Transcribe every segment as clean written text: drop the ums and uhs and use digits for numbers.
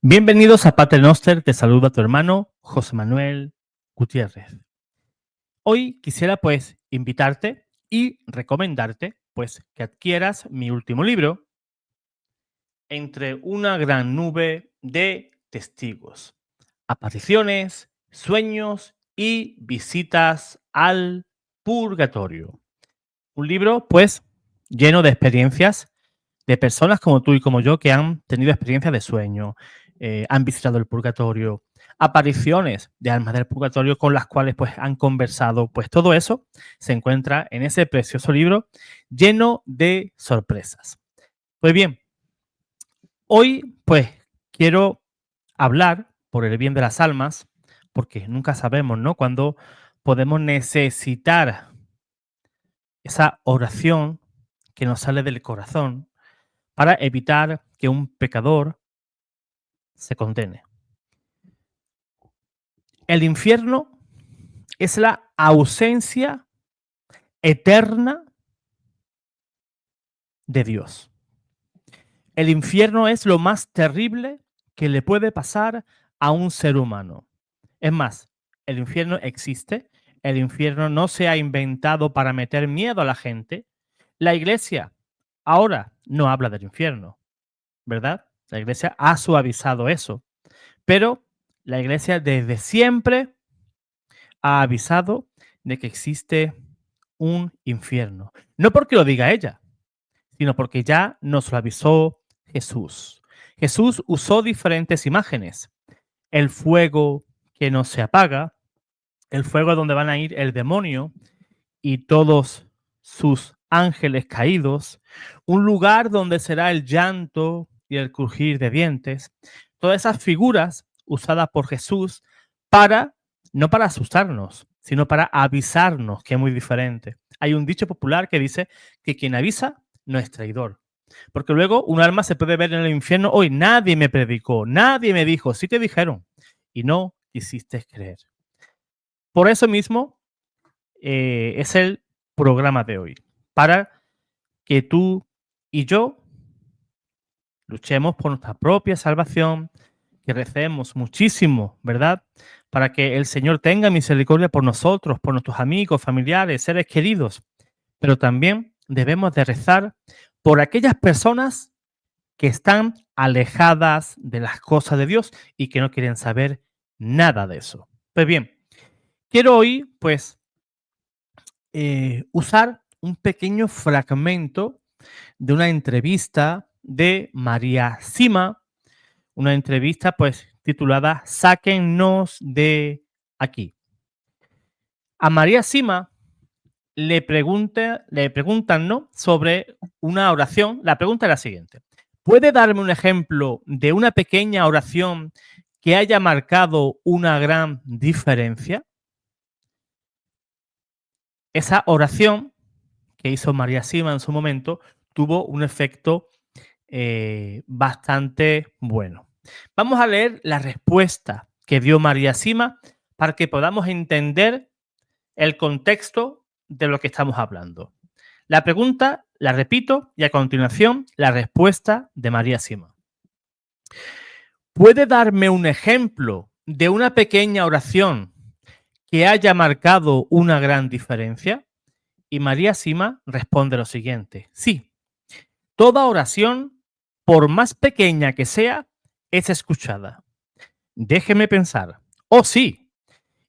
Bienvenidos a Pater Noster, te saluda tu hermano José Manuel Gutiérrez. Hoy quisiera invitarte y recomendarte que adquieras mi último libro, Entre una gran nube de testigos, apariciones, sueños y visitas al purgatorio. Un libro lleno de experiencias de personas como tú y como yo que han tenido experiencias de sueño, han visitado el purgatorio, apariciones de almas del purgatorio con las cuales han conversado. Pues todo eso se encuentra en ese precioso libro lleno de sorpresas. Pues bien, hoy quiero hablar por el bien de las almas, porque nunca sabemos, ¿no?, cuándo podemos necesitar esa oración que nos sale del corazón para evitar que un pecador se condene. El infierno es la ausencia eterna de Dios. El infierno es lo más terrible que le puede pasar a un ser humano. Es más, el infierno existe. El infierno no se ha inventado para meter miedo a la gente. La iglesia ahora no habla del infierno, ¿verdad? La iglesia ha suavizado eso. Pero la iglesia desde siempre ha avisado de que existe un infierno. No porque lo diga ella, sino porque ya nos lo avisó Jesús. Jesús usó diferentes imágenes. El fuego que no se apaga, el fuego donde van a ir el demonio y todos sus ángeles caídos, un lugar donde será el llanto y el crujir de dientes. Todas esas figuras usadas por Jesús para, no para asustarnos, sino para avisarnos, que es muy diferente. Hay un dicho popular que dice que quien avisa no es traidor. Porque luego un alma se puede ver en el infierno: hoy nadie me predicó, nadie me dijo, sí te dijeron, y no quisiste creer. Por eso mismo es el programa de hoy, para que tú y yo luchemos por nuestra propia salvación, que recemos muchísimo, ¿verdad? Para que el Señor tenga misericordia por nosotros, por nuestros amigos, familiares, seres queridos. Pero también debemos de rezar por aquellas personas que están alejadas de las cosas de Dios y que no quieren saber nada de eso. Pues bien, quiero hoy, usar un pequeño fragmento de una entrevista de María Sima, una entrevista titulada Sáquennos de aquí. A María Sima le preguntan, ¿no?, sobre una oración. La pregunta es la siguiente: ¿puede darme un ejemplo de una pequeña oración que haya marcado una gran diferencia? Esa oración que hizo María Sima en su momento tuvo un efecto bastante bueno. Vamos a leer la respuesta que dio María Sima para que podamos entender el contexto de lo que estamos hablando. La pregunta la repito y a continuación la respuesta de María Sima. ¿Puede darme un ejemplo de una pequeña oración que haya marcado una gran diferencia? Y María Sima responde lo siguiente: sí, toda oración, por más pequeña que sea, es escuchada. Déjeme pensar. Oh, sí.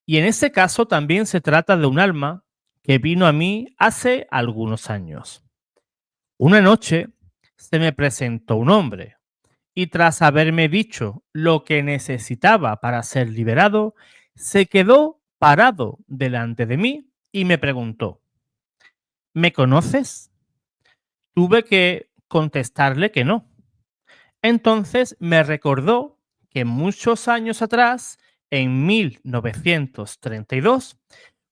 Y en ese caso también se trata de un alma que vino a mí hace algunos años. Una noche se me presentó un hombre y tras haberme dicho lo que necesitaba para ser liberado, se quedó parado delante de mí y me preguntó: ¿me conoces? Tuve que contestarle que no. Entonces me recordó que muchos años atrás, en 1932,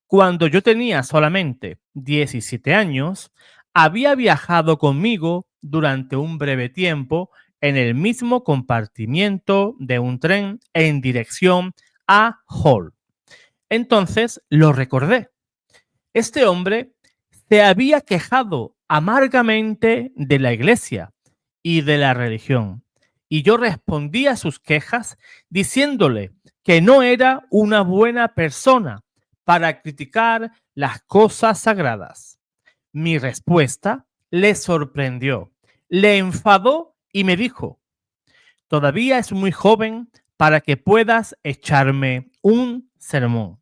cuando yo tenía solamente 17 años, había viajado conmigo durante un breve tiempo en el mismo compartimiento de un tren en dirección a Hull. Entonces lo recordé. Este hombre se había quejado amargamente de la iglesia y de la religión, y yo respondí a sus quejas diciéndole que no era una buena persona para criticar las cosas sagradas. Mi respuesta le sorprendió, le enfadó y me dijo: todavía es muy joven para que puedas echarme un sermón.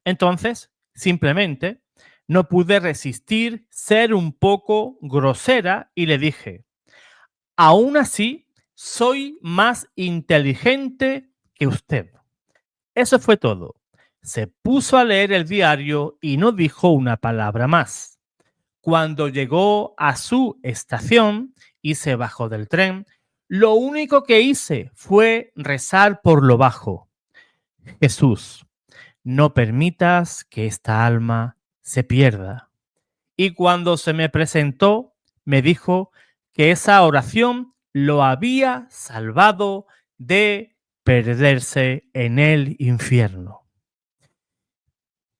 Entonces, simplemente, no pude resistir ser un poco grosera y le dije: aún así, soy más inteligente que usted. Eso fue todo. Se puso a leer el diario y no dijo una palabra más. Cuando llegó a su estación y se bajó del tren, lo único que hice fue rezar por lo bajo: Jesús, no permitas que esta alma se pierda. Y cuando se me presentó, me dijo que esa oración lo había salvado de perderse en el infierno.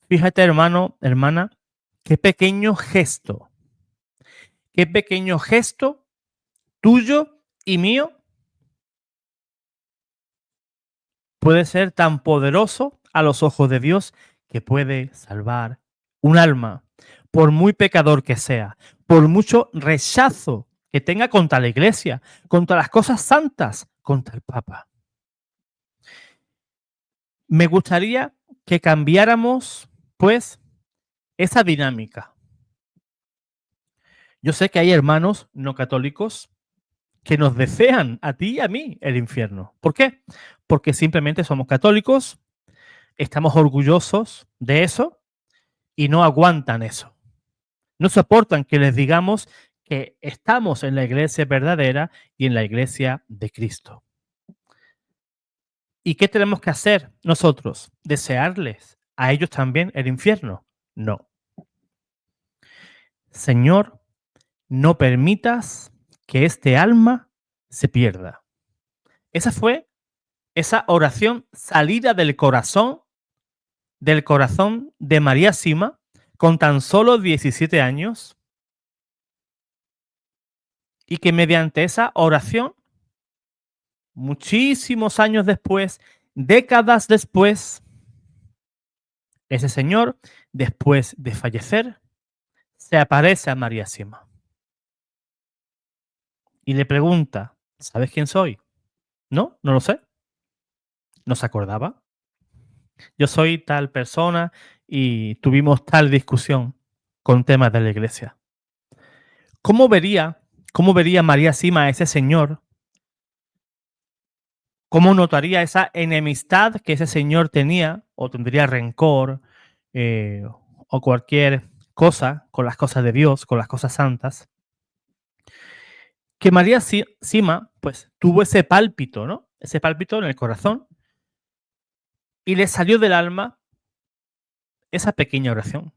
Fíjate, hermano, hermana, qué pequeño gesto tuyo y mío puede ser tan poderoso a los ojos de Dios, que puede salvar un alma, por muy pecador que sea, por mucho rechazo que tenga contra la iglesia, contra las cosas santas, contra el Papa. Me gustaría que cambiáramos, pues, esa dinámica. Yo sé que hay hermanos no católicos que nos desean a ti y a mí el infierno. ¿Por qué? Porque simplemente somos católicos, estamos orgullosos de eso y no aguantan eso. No soportan que les digamos que estamos en la iglesia verdadera y en la iglesia de Cristo. ¿Y qué tenemos que hacer nosotros? ¿Desearles a ellos también el infierno? No. Señor, no permitas que este alma se pierda. Esa fue esa oración salida del corazón de María Sima, con tan solo 17 años, y que mediante esa oración, muchísimos años después, décadas después, ese señor, después de fallecer, se aparece a María Sima y le pregunta: ¿sabes quién soy? No, no lo sé. No se acordaba. Yo soy tal persona y tuvimos tal discusión con temas de la iglesia. ¿Cómo vería, cómo vería María Sima a ese señor? ¿Cómo notaría esa enemistad que ese señor tenía o tendría rencor, eh, o cualquier cosa con las cosas de Dios, con las cosas santas? Que María Sima, pues, tuvo ese pálpito, ¿no? Ese pálpito en el corazón y le salió del alma esa pequeña oración.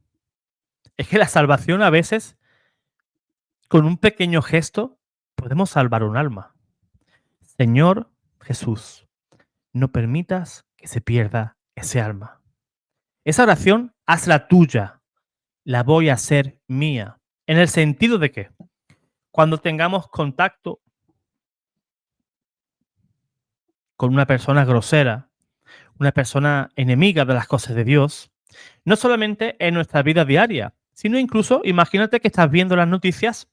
Es que la salvación a veces, con un pequeño gesto, podemos salvar un alma. Señor Jesús, no permitas que se pierda ese alma. Esa oración, hazla tuya, la voy a hacer mía. En el sentido de que cuando tengamos contacto con una persona grosera, una persona enemiga de las cosas de Dios, no solamente en nuestra vida diaria, sino incluso, imagínate que estás viendo las noticias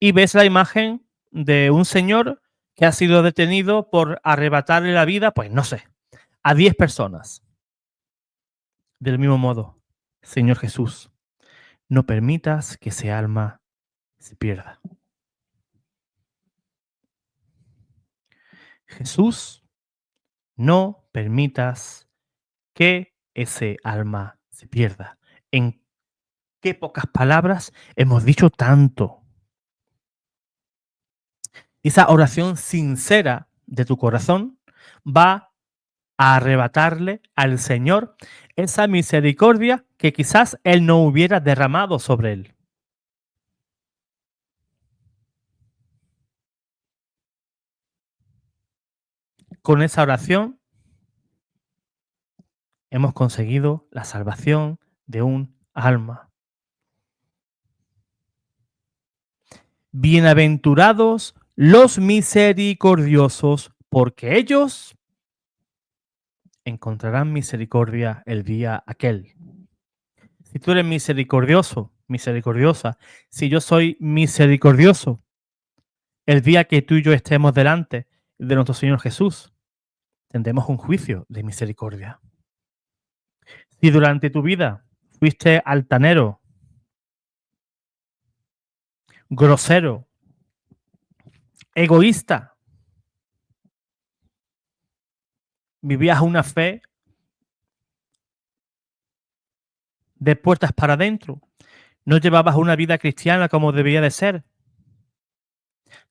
y ves la imagen de un señor que ha sido detenido por arrebatarle la vida, pues no sé, a 10 personas. Del mismo modo, Señor Jesús, no permitas que ese alma se pierda. Jesús, no permitas que ese alma se pierda. En qué pocas palabras hemos dicho tanto. Esa oración sincera de tu corazón va a arrebatarle al Señor esa misericordia que quizás Él no hubiera derramado sobre él. Con esa oración hemos conseguido la salvación de un alma. Bienaventurados los misericordiosos, porque ellos encontrarán misericordia el día aquel. Si tú eres misericordioso, misericordiosa, si yo soy misericordioso, el día que tú y yo estemos delante de nuestro Señor Jesús, tendremos un juicio de misericordia. Si durante tu vida fuiste altanero, grosero, egoísta, vivías una fe de puertas para adentro, no llevabas una vida cristiana como debía de ser,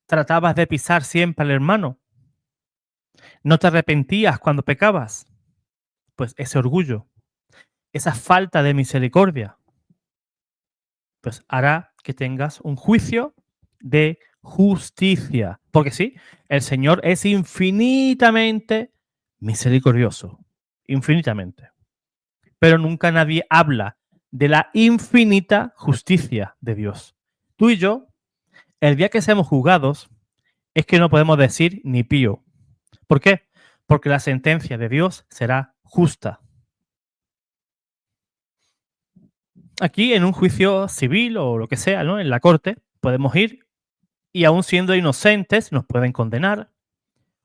tratabas de pisar siempre al hermano, no te arrepentías cuando pecabas, pues ese orgullo, esa falta de misericordia, pues hará que tengas un juicio de justicia. Porque sí, el Señor es infinitamente misericordioso, infinitamente. Pero nunca nadie habla de la infinita justicia de Dios. Tú y yo, el día que seamos juzgados, es que no podemos decir ni pío. ¿Por qué? Porque la sentencia de Dios será justa. Aquí en un juicio civil o lo que sea, ¿no? En la corte, podemos ir y aún siendo inocentes nos pueden condenar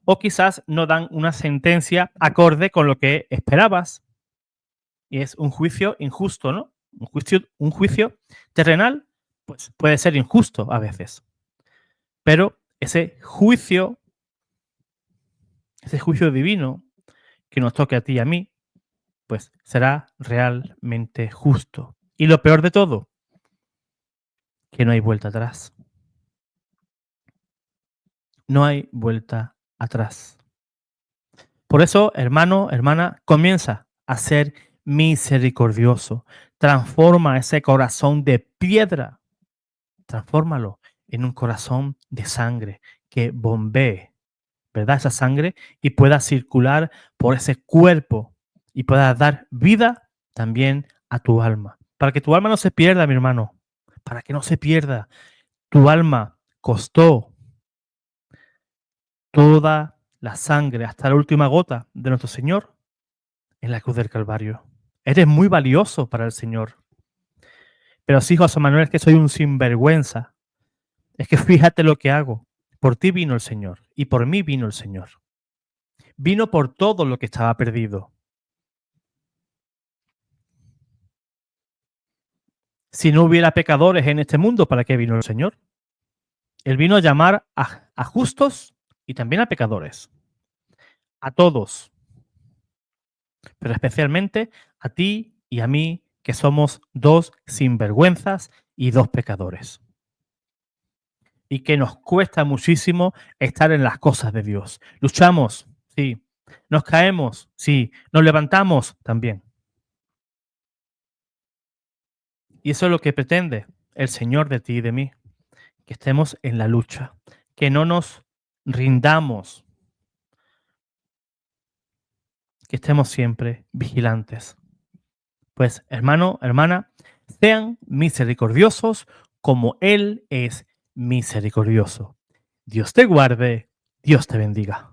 o quizás no dan una sentencia acorde con lo que esperabas y es un juicio injusto, ¿no? Un juicio terrenal, pues puede ser injusto a veces, pero ese juicio divino que nos toque a ti y a mí, pues será realmente justo. Y lo peor de todo, que no hay vuelta atrás. No hay vuelta atrás. Por eso, hermano, hermana, comienza a ser misericordioso. Transforma ese corazón de piedra, transfórmalo en un corazón de sangre que bombee, ¿verdad? Esa sangre y pueda circular por ese cuerpo y pueda dar vida también a tu alma. Para que tu alma no se pierda, mi hermano. Para que no se pierda. Tu alma costó toda la sangre hasta la última gota de nuestro Señor en la cruz del Calvario. Eres muy valioso para el Señor. Pero sí, José Manuel, es que soy un sinvergüenza. Es que fíjate lo que hago. Por ti vino el Señor y por mí vino el Señor. Vino por todo lo que estaba perdido. Si no hubiera pecadores en este mundo, ¿para qué vino el Señor? Él vino a llamar a justos y también a pecadores. A todos. Pero especialmente a ti y a mí, que somos dos sinvergüenzas y dos pecadores. Y que nos cuesta muchísimo estar en las cosas de Dios. Luchamos, sí. Nos caemos, sí. Nos levantamos también. Y eso es lo que pretende el Señor de ti y de mí. Que estemos en la lucha. Que no nos rindamos. Que estemos siempre vigilantes. Pues hermano, hermana, sean misericordiosos como Él es misericordioso. Dios te guarde, Dios te bendiga.